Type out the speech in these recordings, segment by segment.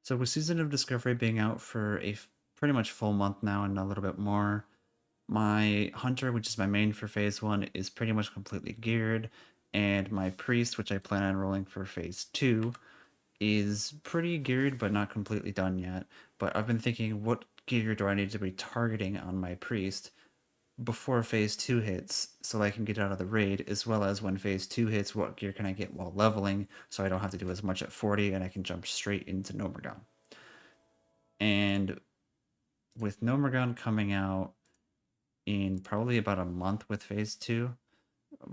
So with Season of Discovery being out for pretty much full month now and a little bit more, my Hunter, which is my main for Phase 1, is pretty much completely geared, and my Priest, which I plan on rolling for Phase 2, is pretty geared but not completely done yet. But I've been thinking, what gear do I need to be targeting on my Priest before Phase 2 hits so I can get out of the raid, as well as when Phase 2 hits, what gear can I get while leveling so I don't have to do as much at 40 and I can jump straight into Gnomeregon. And with Gnomeregon coming out in probably about a month with Phase 2,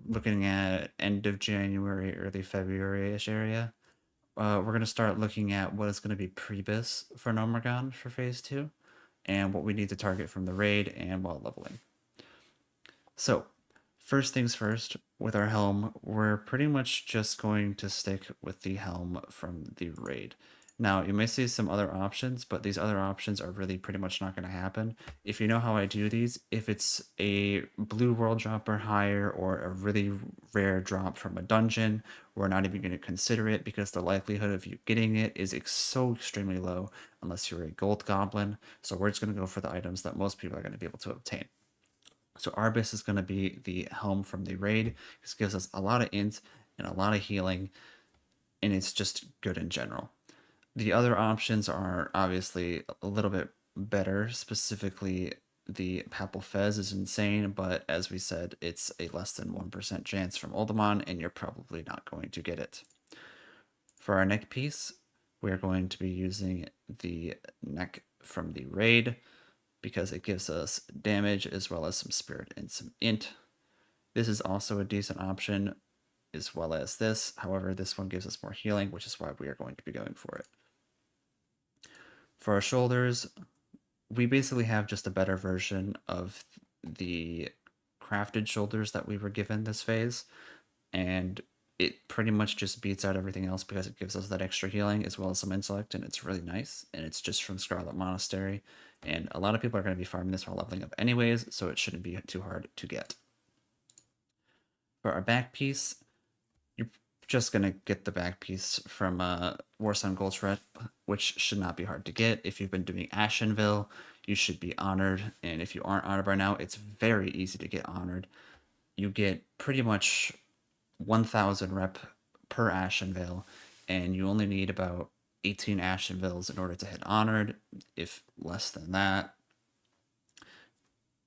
looking at end of January, early February-ish area, we're going to start looking at what is going to be Pre-bis for Gnomeregon for Phase 2, and what we need to target from the raid and while leveling. So, first things first, with our helm, we're pretty much just going to stick with the helm from the raid. Now, you may see some other options, but these other options are really pretty much not going to happen. If you know how I do these, if it's a blue world drop or higher, or a really rare drop from a dungeon, we're not even going to consider it because the likelihood of you getting it is so extremely low unless you're a gold goblin. So we're just going to go for the items that most people are going to be able to obtain. So Arbis is going to be the helm from the raid. This gives us a lot of int and a lot of healing, and it's just good in general. The other options are obviously a little bit better. Specifically, the Papal Fez is insane, but as we said, it's a less than 1% chance from Oldemon, and you're probably not going to get it. For our neck piece, we're going to be using the neck from the raid because it gives us damage as well as some spirit and some int. This is also a decent option as well as this. However, this one gives us more healing, which is why we are going to be going for it. For our shoulders, we basically have just a better version of the crafted shoulders that we were given this phase, and it pretty much just beats out everything else because it gives us that extra healing as well as some intellect, and it's really nice, and it's just from Scarlet Monastery, and a lot of people are going to be farming this while leveling up anyways, so it shouldn't be too hard to get. For our back piece, you're just going to get the back piece from Warsong Goldshred, which should not be hard to get. If you've been doing Ashenville, you should be honored, and if you aren't honored by now, it's very easy to get honored. You get pretty much 1,000 rep per Ashenville, and you only need about 18 Ashenvilles in order to hit honored, if less than that,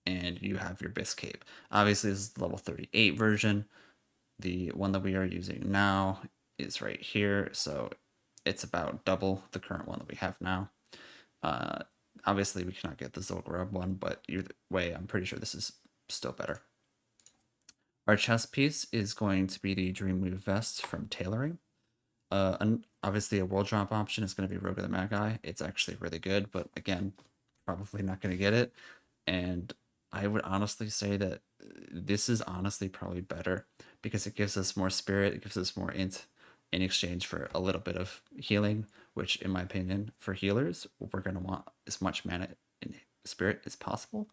and you have your Bis Cape. Obviously, this is the level 38 version. The one that we are using now is right here, so it's about double the current one that we have now. Obviously, we cannot get the Zolgrub one, but either way, I'm pretty sure this is still better. Our chest piece is going to be the Dreamweave Vest from Tailoring. And obviously, a world drop option is going to be Rogue of the Magi. It's actually really good, but again, probably not going to get it. And I would honestly say that this is honestly probably better because it gives us more spirit, it gives us more int in exchange for a little bit of healing, which, in my opinion, for healers, we're going to want as much mana and spirit as possible,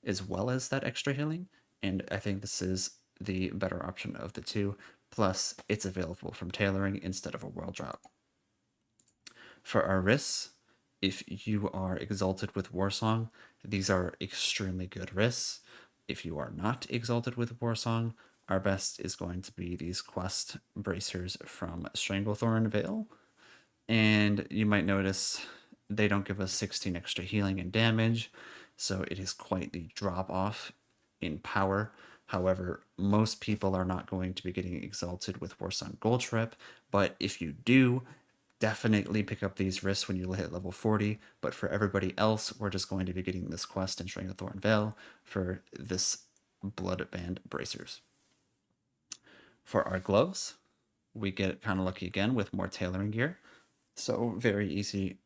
as well as that extra healing. And I think this is the better option of the two. Plus, it's available from Tailoring instead of a world drop. For our wrists, if you are exalted with Warsong, these are extremely good wrists. If you are not exalted with Warsong, our best is going to be these quest bracers from Stranglethorn Vale. And you might notice they don't give us 16 extra healing and damage, so it is quite the drop off in power. However, most people are not going to be getting exalted with Warsong Goldtrip, but if you do, definitely pick up these wrists when you hit level 40. But for everybody else, we're just going to be getting this quest in Stranglethorn Vale for this Bloodband Bracers. For our gloves, we get kind of lucky again with more tailoring gear. So very easy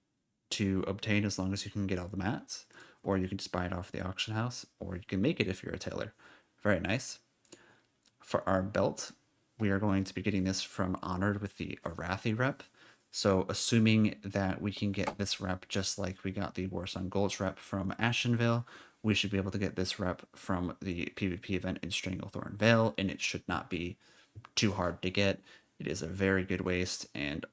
to obtain as long as you can get all the mats, or you can just buy it off the auction house, or you can make it if you're a tailor. Very nice. For our belt, we are going to be getting this from Honored with the Arathi rep. So assuming that we can get this rep just like we got the Warsong Gulch rep from Ashenville, we should be able to get this rep from the PvP event in Stranglethorn Vale, and it should not be too hard to get. It is a very good waste, and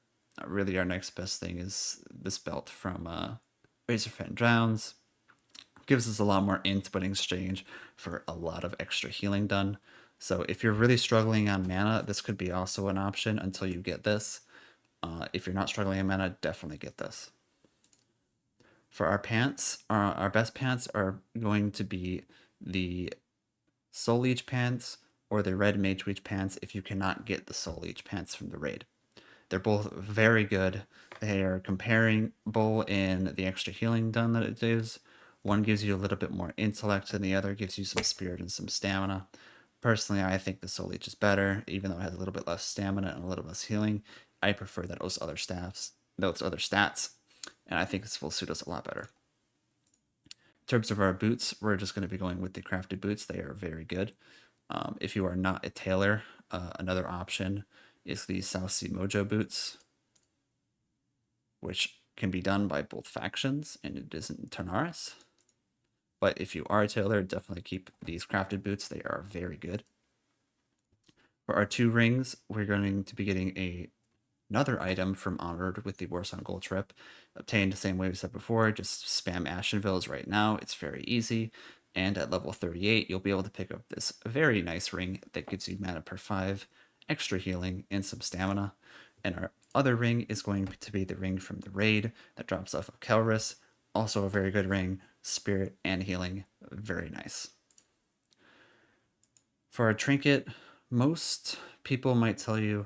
really our next best thing is this belt from Razorfen Drowns. Gives us a lot more int, but in exchange for a lot of extra healing done. So if you're really struggling on mana, this could be also an option until you get this. If you're not struggling on mana, definitely get this. For our pants, our best pants are going to be the Soul Leech pants or the Red Mage Leech pants if you cannot get the Soul Leech pants from the raid. They're both very good. They are comparable in the extra healing done that it does. One gives you a little bit more intellect, and the other gives you some spirit and some stamina. Personally, I think the Soul Leech is better, even though it has a little bit less stamina and a little less healing. I prefer those other stats, and I think this will suit us a lot better. In terms of our boots, we're just going to be going with the crafted boots. They are very good. If you are not a tailor, another option is the South Sea Mojo boots, which can be done by both factions, and it isn't Tanaris. But if you are a tailor, definitely keep these crafted boots. They are very good. For our 2 rings, we're going to be getting another item from Onward with the Warsong Gold Trip. Obtained the same way we said before, just spam Ashenvilles right now. It's very easy. And at level 38, you'll be able to pick up this very nice ring that gives you mana per 5, extra healing, and some stamina. And our other ring is going to be the ring from the raid that drops off of Kelris. Also a very good ring, spirit and healing, very nice. For our trinket, most people might tell you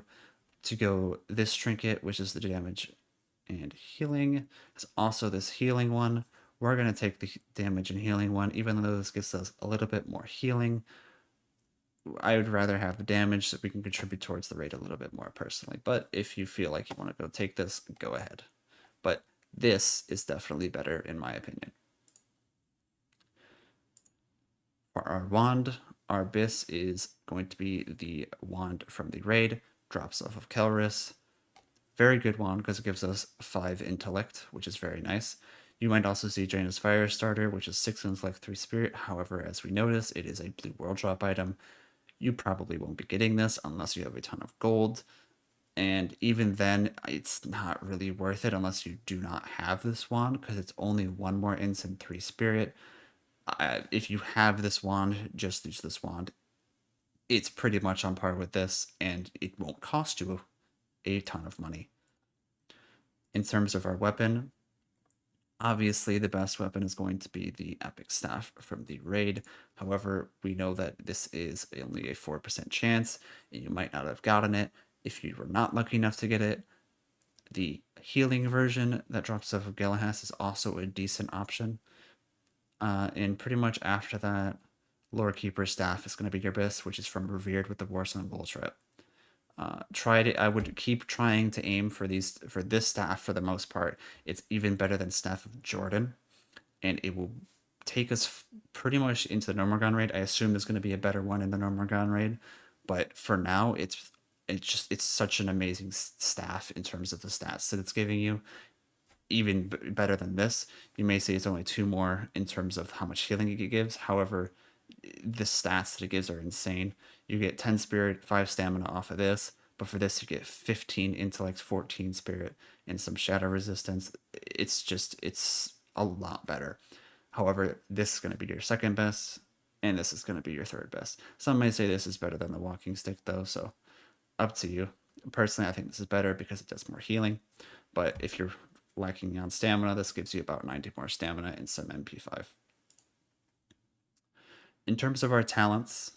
to go this trinket, which is the damage and healing. It's also this healing one. We're going to take the damage and healing one, even though this gives us a little bit more healing. I would rather have the damage so we can contribute towards the raid a little bit more personally. But if you feel like you want to go take this, go ahead. But this is definitely better in my opinion. For our wand, our Bis is going to be the wand from the raid. Drops off of Kelris. Very good wand because it gives us 5 intellect, which is very nice. You might also see Jaina's Fire Starter, which is 6 intellect, 3 spirit. However, as we notice, it is a blue world drop item. You probably won't be getting this unless you have a ton of gold. And even then, it's not really worth it unless you do not have this wand, because it's only 1 more int and 3 spirit. If you have this wand, just use this wand. It's pretty much on par with this, and it won't cost you a ton of money. In terms of our weapon, obviously the best weapon is going to be the Epic Staff from the raid. However, we know that this is only a 4% chance, and you might not have gotten it if you were not lucky enough to get it. The healing version that drops off of Galahas is also a decent option. And pretty much after that, Lord Keeper's Staff is going to be your best, which is from Revered with the Warsong Bull Trip. I would keep trying to aim for this staff for the most part. It's even better than Staff of Jordan, and it will take us pretty much into the Gnomeregon raid. I assume there's going to be a better one in the Gnomeregon raid, but for now, it's such an amazing staff in terms of the stats that it's giving you. Even better than this. You may say it's only 2 more in terms of how much healing it gives. However, the stats that it gives are insane. You get 10 spirit, 5 stamina off of this, but for this you get 15 intellect, 14 spirit, and some shadow resistance. It's a lot better. However, this is going to be your second best, and this is going to be your third best. Some may say this is better than the walking stick though, so up to you. Personally, I think this is better because it does more healing, but if you're lacking on stamina, this gives you about 90 more stamina and some MP5. In terms of our talents,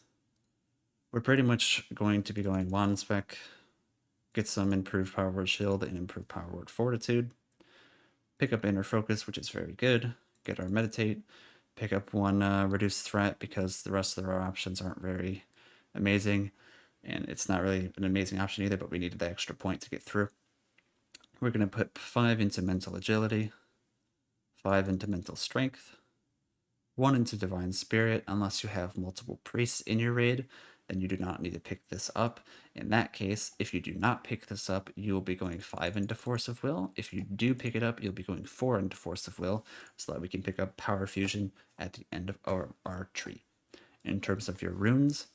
we're pretty much going to be going wand spec, get some improved power word shield and improved power word fortitude, pick up inner focus, which is very good, get our meditate, pick up 1 reduced threat because the rest of our options aren't very amazing, and it's not really an amazing option either, but we needed the extra point to get through. We're going to put 5 into mental agility, 5 into mental strength, 1 into divine spirit. Unless you have multiple priests in your raid, then you do not need to pick this up. In that case, if you do not pick this up, you will be going 5 into force of will. If you do pick it up, you'll be going 4 into force of will, so that we can pick up power fusion at the end of our tree. In terms of your runes,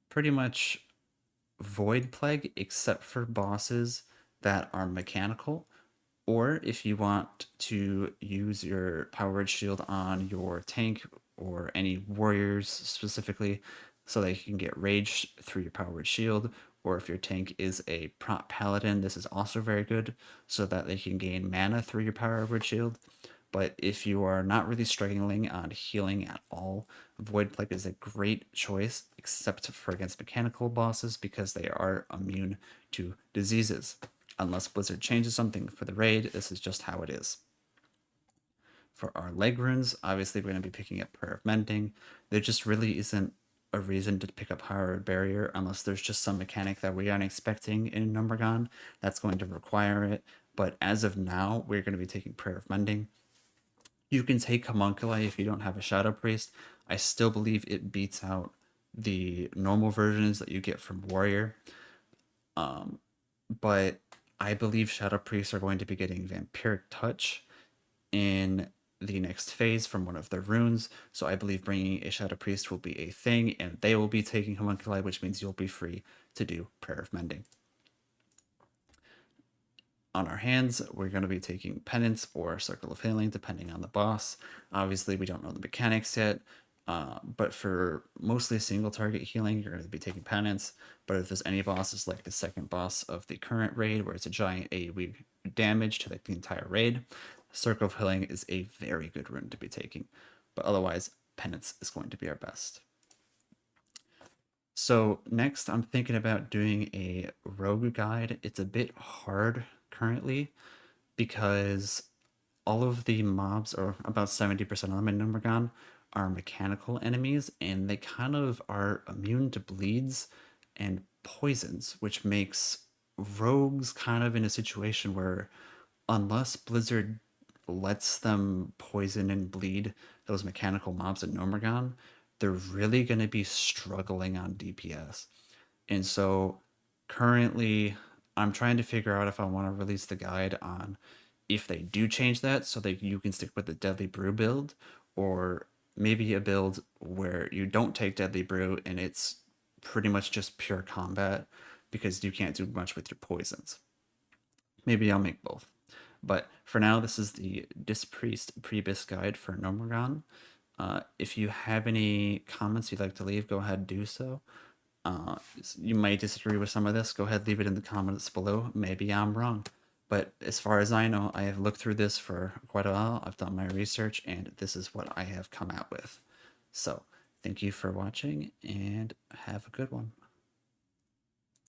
pretty much void plague except for bosses that are mechanical, or if you want to use your powered shield on your tank or any warriors specifically, so they can get rage through your powered shield, or if your tank is a prot paladin, this is also very good, so that they can gain mana through your powered shield. But if you are not really struggling on healing at all, Void Plague is a great choice, except for against mechanical bosses because they are immune to diseases. Unless Blizzard changes something for the raid, this is just how it is. For our leg runes, obviously we're going to be picking up Prayer of Mending. There just really isn't a reason to pick up Hyrule Barrier unless there's just some mechanic that we aren't expecting in Gnomeregon that's going to require it. But as of now, we're going to be taking Prayer of Mending. You can take Homunculi if you don't have a Shadow Priest. I still believe it beats out the normal versions that you get from Warrior. But I believe Shadow Priests are going to be getting Vampiric Touch in the next phase from one of their runes. So I believe bringing a Shadow Priest will be a thing, and they will be taking Homunculi, which means you'll be free to do Prayer of Mending. On our hands, we're going to be taking Penance or Circle of Healing, depending on the boss. Obviously, we don't know the mechanics yet, but for mostly single target healing, you're going to be taking Penance. But if there's any bosses like the second boss of the current raid, where it's a giant AoE damage to the entire raid, Circle of Healing is a very good rune to be taking. But otherwise, Penance is going to be our best. So next, I'm thinking about doing a rogue guide. It's a bit hard currently because all of the mobs, or about 70% of them in Gnomeregon, are mechanical enemies, and they kind of are immune to bleeds and poisons, which makes rogues kind of in a situation where, unless Blizzard lets them poison and bleed those mechanical mobs in Gnomeregon, they're really going to be struggling on DPS. And so currently, I'm trying to figure out if I want to release the guide on if they do change that so that you can stick with the Deadly Brew build, or maybe a build where you don't take Deadly Brew and it's pretty much just pure combat because you can't do much with your poisons. Maybe I'll make both. But for now, this is the Dispriest Pre-bis guide for Gnomeregon. If you have any comments you'd like to leave, go ahead and do so. Uh, you might disagree with some of this. Go ahead, leave it in the comments below. Maybe I'm wrong. But as far as I know, I have looked through this for quite a while. I've done my research, and this is what I have come out with. So, thank you for watching, and have a good one.